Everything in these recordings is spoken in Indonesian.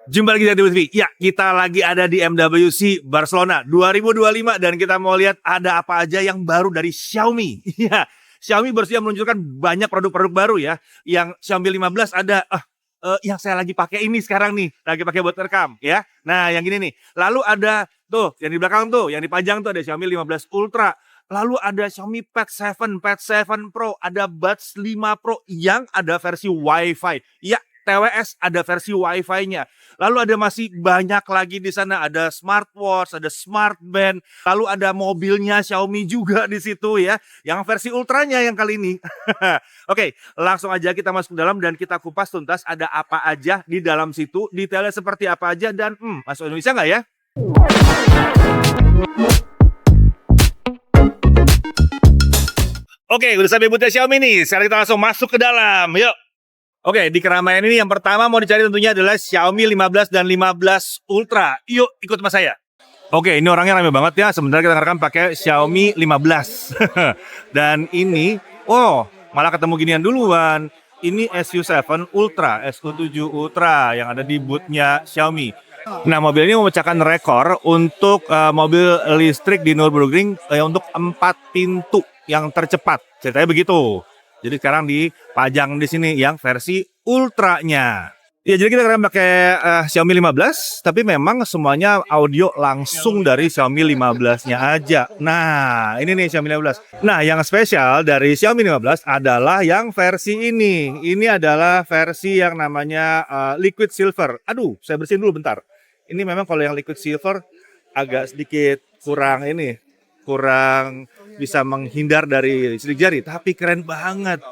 Jumpa lagi di TV. Ya, kita lagi ada di MWC Barcelona 2025 dan kita mau lihat ada apa aja yang baru dari Xiaomi. Ya, Xiaomi baru saja meluncurkan banyak produk-produk baru ya. Yang Xiaomi 15 ada yang saya lagi pakai ini sekarang nih, lagi pakai buat rekam ya. Nah, yang gini nih. Lalu ada tuh yang di belakang tuh, yang dipajang tuh ada Xiaomi 15 Ultra. Lalu ada Xiaomi Pad 7, Pad 7 Pro, ada Buds 5 Pro yang ada versi Wi-Fi. Ya, TWS ada versi Wi-Fi-nya. Lalu ada masih banyak lagi di sana, ada smartwatch, ada smart band, lalu ada mobilnya Xiaomi juga di situ ya, yang versi ultranya yang kali ini. Oke, langsung aja kita masuk ke dalam dan kita kupas tuntas ada apa aja di dalam situ, detailnya seperti apa aja dan masuk Indonesia nggak ya? Oke, udah sampai boothnya Xiaomi nih. Sekarang kita langsung masuk ke dalam. Yuk. Oke, di keramaian ini yang pertama mau dicari tentunya adalah Xiaomi 15 dan 15 Ultra. Yuk, ikut sama saya. Oke, ini orangnya ramai banget ya. Sebentar kita ngerekam pakai Xiaomi 15. Dan ini, malah ketemu ginian duluan. Ini SU7 Ultra, SU7 Ultra yang ada di boothnya Xiaomi. Nah, mobil ini memecahkan rekor untuk mobil listrik di Nürburgring untuk 4 pintu yang tercepat. Ceritanya begitu. Jadi sekarang dipajang di sini yang versi ultranya. Ya, jadi kita sekarang pakai Xiaomi 15, tapi memang semuanya audio langsung dari Xiaomi 15-nya aja. Nah, ini nih Xiaomi 15. Nah, yang spesial dari Xiaomi 15 adalah yang versi ini. Ini adalah versi yang namanya Liquid Silver. Aduh, saya bersihin dulu bentar. Ini memang kalau yang Liquid Silver agak sedikit kurang bisa menghindar dari sidik jari, tapi keren banget.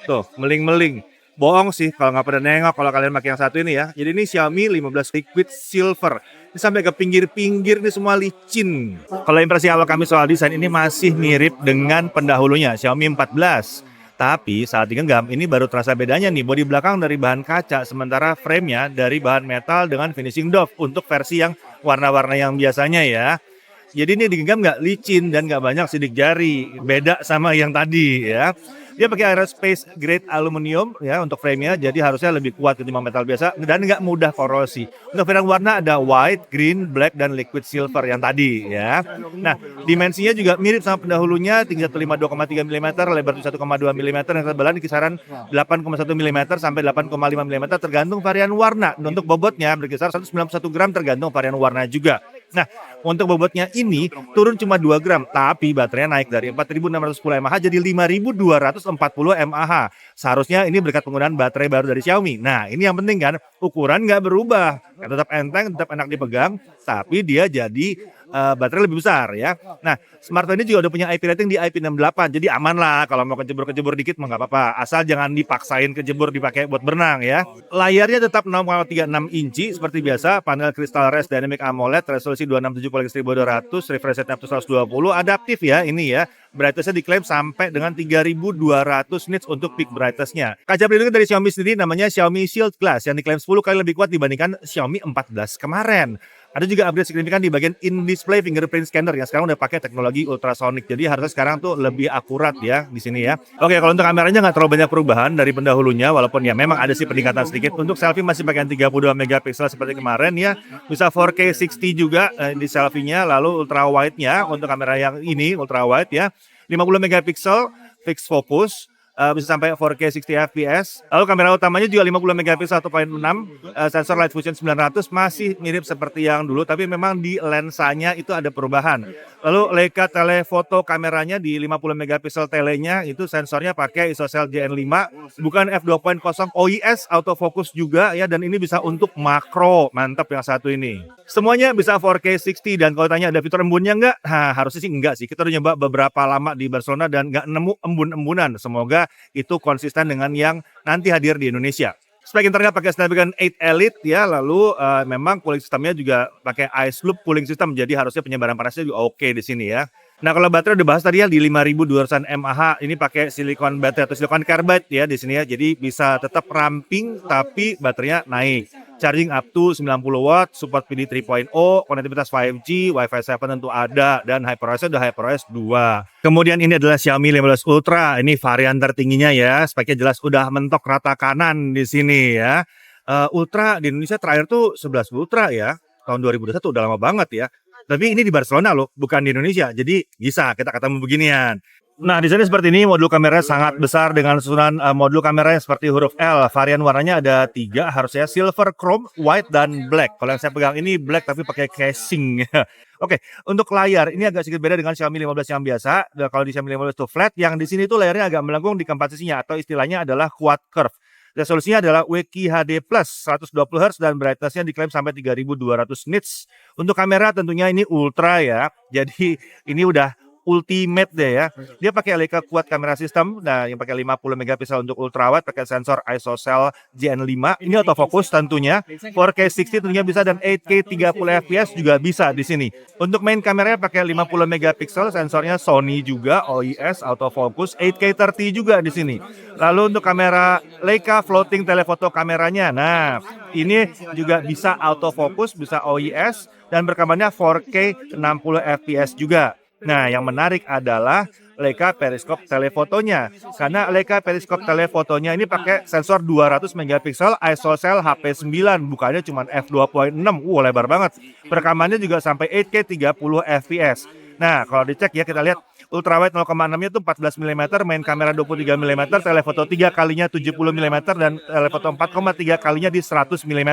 Tuh, meling-meling. Bohong sih kalau nggak pada nengok kalau kalian pakai yang satu ini ya. Jadi ini Xiaomi 15 Liquid Silver. Ini sampai ke pinggir-pinggir ini semua licin. Kalau impresi awal kami soal desain ini masih mirip dengan pendahulunya Xiaomi 14. Tapi saat digenggam ini baru terasa bedanya nih. Bodi belakang dari bahan kaca, sementara frame-nya dari bahan metal dengan finishing doff untuk versi yang warna-warna yang biasanya ya. Jadi ini digenggam nggak licin dan nggak banyak sidik jari, beda sama yang tadi ya. Dia pakai aerospace grade aluminium ya untuk frame-nya, jadi harusnya lebih kuat ketimbang metal biasa dan nggak mudah korosi. Untuk varian warna ada white, green, black, dan liquid silver yang tadi ya. Nah, dimensinya juga mirip sama pendahulunya, tinggi 152,3 mm, lebar 1,2 mm, dan ketebalan di kisaran 8,1 mm sampai 8,5 mm tergantung varian warna. Dan untuk bobotnya berkisar 191 gram tergantung varian warna juga. Nah, untuk bobotnya ini turun cuma 2 gram, tapi baterainya naik dari 4.610 mAh jadi 5.240 mAh. Seharusnya ini berkat penggunaan baterai baru dari Xiaomi. Nah, ini yang penting kan, ukuran nggak berubah. Tetap enteng, tetap enak dipegang, tapi dia jadi baterai lebih besar ya. Nah, smartphone ini juga udah punya IP rating di IP68, jadi aman lah kalau mau kejebur-kejebur dikit mah nggak apa-apa. Asal jangan dipaksain kejebur dipakai buat berenang ya. Layarnya tetap 6,36 inci seperti biasa, panel Crystal Res Dynamic AMOLED, resolusi 267x1200, refresh rate up to 120, adaptif ya ini ya. Brightness-nya diklaim sampai dengan 3200 nits untuk peak brightness-nya. Kaca pelindung dari Xiaomi sendiri namanya Xiaomi Shield Glass yang diklaim 10 kali lebih kuat dibandingkan Xiaomi 14 kemarin. Ada juga upgrade signifikan di bagian in-display fingerprint scanner yang sekarang udah pakai teknologi ultrasonic. Jadi harusnya sekarang tuh lebih akurat ya di sini ya. Oke, kalau untuk kameranya nggak terlalu banyak perubahan dari pendahulunya, walaupun ya memang ada sih peningkatan sedikit. Untuk selfie masih pakai 32 megapiksel seperti kemarin ya. Bisa 4K 60 juga di selfie-nya. Lalu ultra wide-nya untuk kamera yang ini ultra wide ya. 50 megapiksel fixed focus. Bisa sampai 4K 60 fps. Lalu kamera utamanya juga 50 megapiksel 1.6, sensor Light Fusion 900 masih mirip seperti yang dulu, tapi memang di lensanya itu ada perubahan. Lalu Leica telefoto kameranya di 50 megapiksel telenya itu sensornya pakai ISOCELL JN5, bukan f2.0 OIS autofocus juga ya, dan ini bisa untuk makro, mantap yang satu ini. Semuanya bisa 4K 60 dan kalau tanya ada fitur embunnya nggak? Harusnya sih enggak sih. Kita udah nyoba beberapa lama di Barcelona dan nggak nemu embun-embunan. Semoga itu konsisten dengan yang nanti hadir di Indonesia. Spek internalnya pakai Snapdragon 8 Elite ya, lalu memang cooling sistemnya juga pakai Ice Loop cooling system, jadi harusnya penyebaran panasnya juga oke di sini ya. Nah, kalau baterai udah bahas tadi ya di 5.200 mAh, ini pakai silikon baterai atau silikon carbide ya di sini ya, jadi bisa tetap ramping tapi baterainya naik. Charging up to 90 watt, support PD 3.0, konektivitas 5G, Wi-Fi 7 tentu ada, dan HyperOS udah HyperOS 2. Kemudian ini adalah Xiaomi 15 Ultra, ini varian tertingginya ya, speknya jelas udah mentok rata kanan di sini ya. Ultra di Indonesia terakhir tuh 11 Ultra ya, tahun 2021 udah lama banget ya. Tapi ini di Barcelona loh, bukan di Indonesia. Jadi bisa kita ketemu beginian. Nah, di sini seperti ini modul kameranya sangat besar dengan susunan modul kameranya seperti huruf L. Varian warnanya ada 3, harusnya silver, chrome, white, dan black. Kalau yang saya pegang ini black tapi pakai casing. Oke, untuk layar ini agak sedikit beda dengan Xiaomi 15 yang biasa. Dan kalau di Xiaomi 15 itu flat, yang di sini tuh layarnya agak melengkung di keempat sisinya atau istilahnya adalah quad curve. Resolusinya adalah QHD+ 120 Hz dan brightness-nya diklaim sampai 3200 nits. Untuk kamera tentunya ini ultra ya. Jadi ini udah ultimate deh ya. Dia pakai Leica Quad kamera sistem, nah yang pakai 50 megapiksel untuk ultrawide, pakai sensor ISOCELL GN5. Ini autofocus tentunya, 4K 60 tentunya bisa dan 8K 30 fps juga bisa di sini. Untuk main kameranya pakai 50 megapiksel, sensornya Sony juga, OIS autofocus, 8K 30 juga di sini. Lalu untuk kamera Leica floating telephoto kameranya, nah ini juga bisa autofocus, bisa OIS dan rekamannya 4K 60 fps juga. Nah, yang menarik adalah Leica Periscope telefotonya. Karena Leica Periscope telefotonya ini pakai sensor 200 megapiksel ISOCELL HP9, bukannya cuma f2.6. Lebar banget. Perekamannya juga sampai 8K 30 fps. Nah, kalau dicek ya kita lihat ultrawide 0,6-nya itu 14 mm, main kamera 23 mm, telefoto 3 kalinya 70 mm dan telefoto 4,3 kalinya di 100 mm.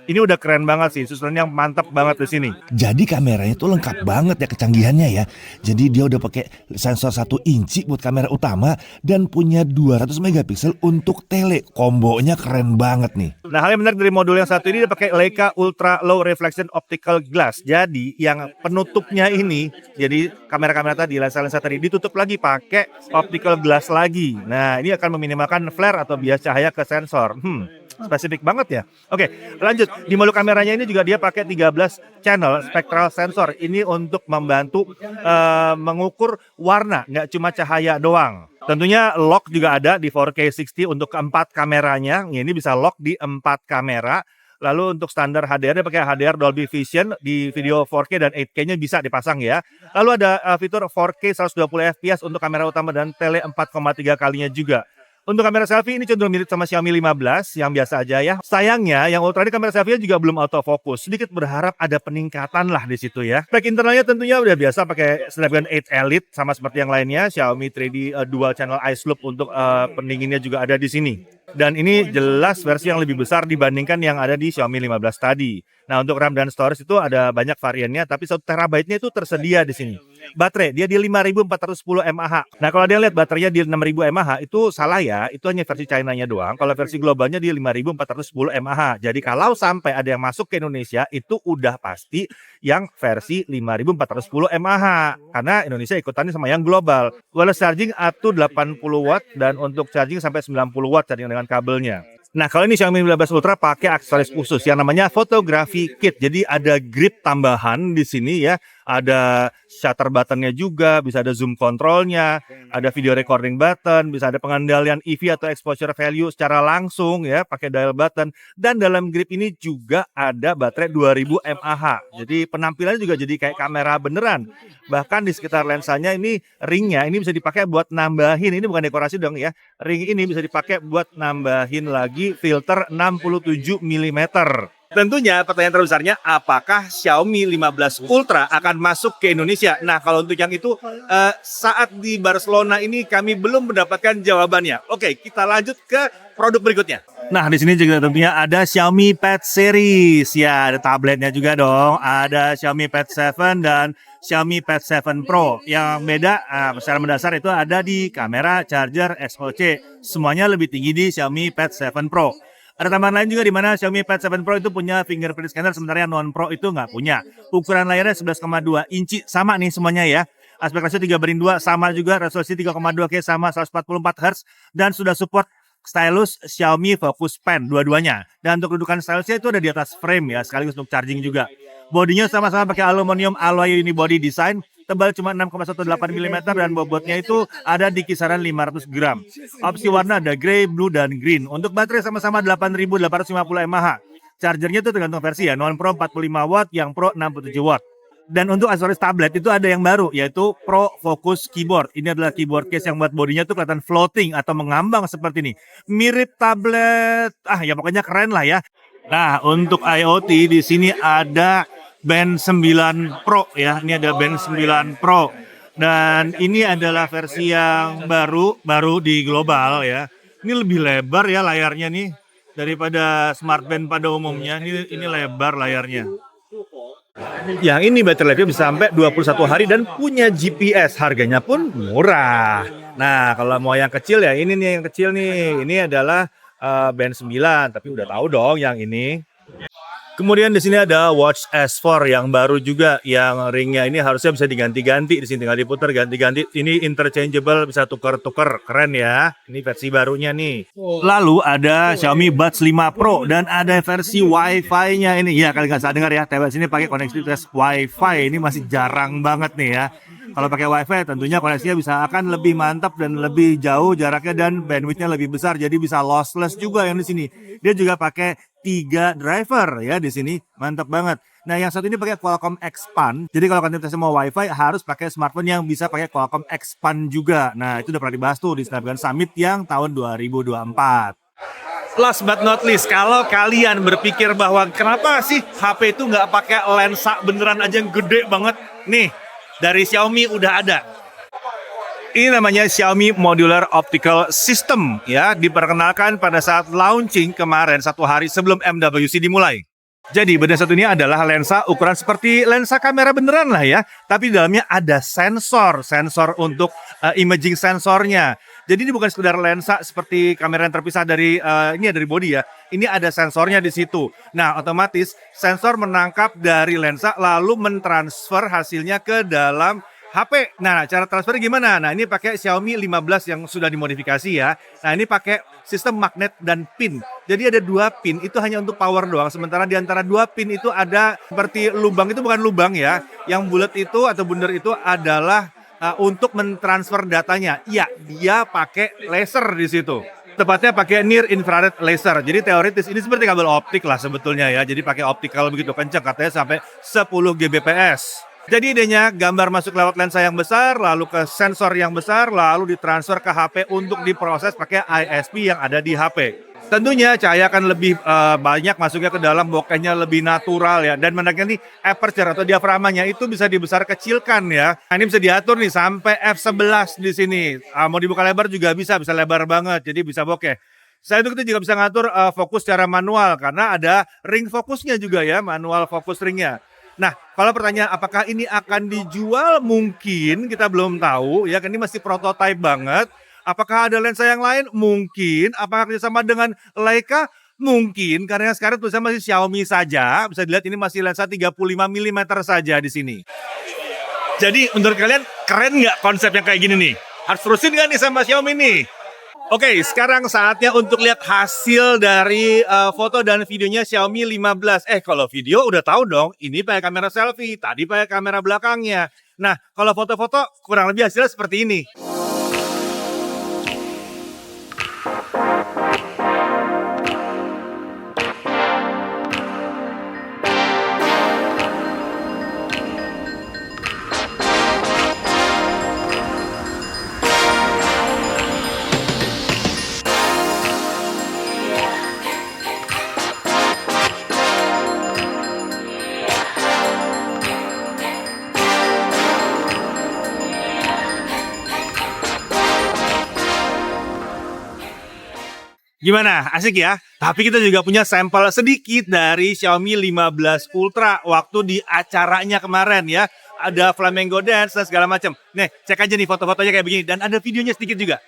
Ini udah keren banget sih, susunan yang mantap banget di sini. Jadi kameranya itu lengkap banget ya kecanggihannya ya. Jadi dia udah pakai sensor 1 inci buat kamera utama dan punya 200 megapiksel untuk tele. Kombonya keren banget nih. Nah, hal yang menarik dari modul yang satu ini dia pakai Leica Ultra Low Reflection Optical Glass. Jadi yang penutupnya ini, jadi kamera-kamera tadi, lensa-lensa tadi ditutup lagi pakai optical glass lagi. Nah, ini akan meminimalkan flare atau bias cahaya ke sensor. Spesifik banget ya. Oke, lanjut. Di modul kameranya ini juga dia pakai 13 channel spectral sensor. Ini untuk membantu mengukur warna, nggak cuma cahaya doang. Tentunya lock juga ada di 4K 60 untuk keempat kameranya. Ini bisa lock di 4 kamera. Lalu untuk standar HDR dia pakai HDR Dolby Vision di video 4K dan 8K-nya bisa dipasang ya. Lalu ada fitur 4K 120 fps untuk kamera utama dan tele 4,3 kalinya juga. Untuk kamera selfie ini cenderung mirip sama Xiaomi 15 yang biasa aja ya. Sayangnya yang Ultra ini kamera selfie juga belum autofocus. Sedikit berharap ada peningkatan lah di situ ya. Spek internalnya tentunya udah biasa pakai Snapdragon 8 Elite sama seperti yang lainnya. Xiaomi 3D Dual Channel Ice Loop untuk pendinginnya juga ada di sini. Dan ini jelas versi yang lebih besar dibandingkan yang ada di Xiaomi 15 tadi. Nah, untuk RAM dan storage itu ada banyak variannya, tapi 1 terabyte-nya itu tersedia di sini. Baterai dia di 5410 mAh. Nah, kalau dia lihat baterainya di 6000 mAh itu salah ya, itu hanya versi China-nya doang. Kalau versi globalnya di 5410 mAh. Jadi kalau sampai ada yang masuk ke Indonesia itu udah pasti yang versi 5410 mAh. Karena Indonesia ikutannya sama yang global. Wireless charging up to 80 watt dan untuk charging sampai 90 watt charging dengan kabelnya. Nah, kalau ini Xiaomi 15 Ultra pakai aksesoris khusus yang namanya Photography Kit. Jadi ada grip tambahan di sini ya. Ada shutter buttonnya juga, bisa ada zoom controlnya, ada video recording button, bisa ada pengendalian EV atau exposure value secara langsung ya, pakai dial button. Dan dalam grip ini juga ada baterai 2000 mAh. Jadi penampilannya juga jadi kayak kamera beneran. Bahkan di sekitar lensanya ini ringnya ini bisa dipakai buat nambahin, ini bukan dekorasi dong ya. Ring ini bisa dipakai buat nambahin lagi filter 67 mm. Tentunya pertanyaan terbesarnya apakah Xiaomi 15 Ultra akan masuk ke Indonesia? Nah, kalau untuk yang itu saat di Barcelona ini kami belum mendapatkan jawabannya. Oke, kita lanjut ke produk berikutnya. Nah, di sini juga tentunya ada Xiaomi Pad Series. Ya, ada tabletnya juga dong. Ada Xiaomi Pad 7 dan Xiaomi Pad 7 Pro. Yang beda secara mendasar itu ada di kamera, charger, SoC. Semuanya lebih tinggi di Xiaomi Pad 7 Pro. Ada tambahan lain juga di mana Xiaomi Pad 7 Pro itu punya fingerprint scanner, sementara yang non-Pro itu nggak punya. Ukuran layarnya 11,2 inci, sama nih semuanya ya. Aspek rasio 3:2 sama juga, resolusi 3,2K sama 144 Hz dan sudah support stylus Xiaomi Focus Pen dua-duanya. Dan untuk kedudukan stylusnya itu ada di atas frame ya, sekaligus untuk charging juga. Bodinya sama-sama pakai aluminium alloy unibody design, tebal cuma 6,18 mm dan bobotnya itu ada di kisaran 500 gram. Opsi warna ada grey, blue, dan green. Untuk baterai sama-sama 8850 mAh. Chargernya itu tergantung versi ya, non-Pro 45 watt, yang Pro 67 watt. Dan untuk aksesoris tablet itu ada yang baru, yaitu Pro Focus Keyboard. Ini adalah keyboard case yang buat bodinya tuh kelihatan floating atau mengambang seperti ini. Mirip tablet, ya pokoknya keren lah ya. Nah, untuk IoT di sini ada Band 9 Pro ya. Ini ada Band 9 Pro. Dan ini adalah versi yang baru di global ya. Ini lebih lebar ya layarnya nih daripada smartband pada umumnya. Ini lebar layarnya. Yang ini baterai life-nya bisa sampai 21 hari dan punya GPS. Harganya pun murah. Nah, kalau mau yang kecil ya ini nih yang kecil nih. Ini adalah Band 9, tapi udah tahu dong yang ini. Kemudian di sini ada Watch S4 yang baru juga, yang ringnya ini harusnya bisa diganti-ganti di sini, tinggal diputar ganti-ganti. Ini interchangeable, bisa tuker-tuker, keren ya. Ini versi barunya nih. Lalu ada Xiaomi Buds 5 Pro dan ada versi Wi-Fi-nya ini. Ya kalian nggak salah dengar ya, tablet sini pakai konektivitas Wi-Fi. Ini masih jarang banget nih ya. Kalau pakai Wi-Fi tentunya koneksinya bisa akan lebih mantap dan lebih jauh jaraknya dan bandwidthnya lebih besar, jadi bisa lossless juga yang di sini. Dia juga pakai 3 driver ya di sini, mantap banget. Nah yang satu ini pakai Qualcomm Expand, jadi kalau konektivitasnya mau Wi-Fi harus pakai smartphone yang bisa pakai Qualcomm Expand juga. Nah itu udah pernah dibahas tuh di Snapdragon Summit yang tahun 2024. Last but not least, kalau kalian berpikir bahwa kenapa sih HP itu nggak pakai lensa beneran aja yang gede banget, nih dari Xiaomi udah ada. Ini namanya Xiaomi Modular Optical System ya, diperkenalkan pada saat launching kemarin 1 hari sebelum MWC dimulai. Jadi benda satu ini adalah lensa ukuran seperti lensa kamera beneran lah ya, tapi di dalamnya ada sensor untuk imaging sensornya. Jadi ini bukan sekedar lensa seperti kamera yang terpisah dari dari body ya. Ini ada sensornya di situ. Nah, otomatis sensor menangkap dari lensa lalu mentransfer hasilnya ke dalam HP. Nah, cara transfer gimana? Nah, ini pakai Xiaomi 15 yang sudah dimodifikasi ya. Nah, ini pakai sistem magnet dan pin. Jadi ada 2 pin, itu hanya untuk power doang. Sementara di antara 2 pin itu ada seperti lubang, itu bukan lubang ya. Yang bulat itu atau bundar itu adalah untuk mentransfer datanya. Iya, dia pakai laser di situ. Tepatnya pakai near infrared laser. Jadi teoritis ini seperti kabel optik lah sebetulnya ya. Jadi pakai optikal begitu kencang, katanya sampai 10 Gbps. Jadi idenya gambar masuk lewat lensa yang besar, lalu ke sensor yang besar, lalu ditransfer ke HP untuk diproses pakai ISP yang ada di HP. Tentunya cahaya akan lebih banyak masuknya ke dalam, bokehnya lebih natural ya. Dan menariknya nih aperture atau diaframanya itu bisa dibesar kecilkan ya. Nah, ini bisa diatur nih sampai f11 di sini. Mau dibuka lebar juga bisa lebar banget, jadi bisa bokeh. Selain itu kita juga bisa ngatur fokus secara manual karena ada ring fokusnya juga ya, manual fokus ringnya. Nah, kalau pertanyaan apakah ini akan dijual, mungkin kita belum tahu ya, kan ini masih prototype banget. Apakah ada lensa yang lain? Mungkin. Apakah kerjasama dengan Leica? Mungkin, karena sekarang tulisannya masih Xiaomi saja. Bisa dilihat ini masih lensa 35 mm saja di sini. Jadi menurut kalian keren nggak konsep yang kayak gini nih? Harus terusin nggak nih sama Xiaomi nih? Oke, sekarang saatnya untuk lihat hasil dari foto dan videonya Xiaomi 15. Kalau video udah tahu dong, ini pakai kamera selfie, tadi pakai kamera belakangnya. Nah, kalau foto-foto kurang lebih hasilnya seperti ini. Gimana? Asik ya? Tapi kita juga punya sampel sedikit dari Xiaomi 15 Ultra waktu di acaranya kemarin ya. Ada flamenco dance dan segala macam. Nih, cek aja nih foto-fotonya kayak begini. Dan ada videonya sedikit juga.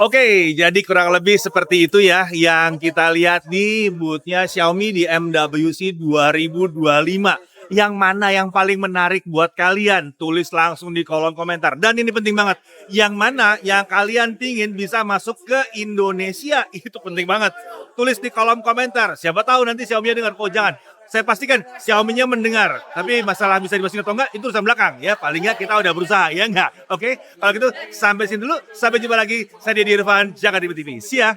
Oke, jadi kurang lebih seperti itu ya yang kita lihat di booth-nya Xiaomi di MWC 2025. Yang mana yang paling menarik buat kalian? Tulis langsung di kolom komentar. Dan ini penting banget. Yang mana yang kalian pingin bisa masuk ke Indonesia? Itu penting banget. Tulis di kolom komentar. Siapa tahu nanti Xiaomi dengar. Oh jangan. Saya pastikan Xiaomi-nya mendengar. Tapi masalah bisa dimasukin atau enggak, itu urusan belakang. Ya, paling enggak kita udah berusaha. Ya enggak? Oke? Kalau gitu, sampai sini dulu. Sampai jumpa lagi. Saya Deddy Irfan. Jaga di TV. See ya.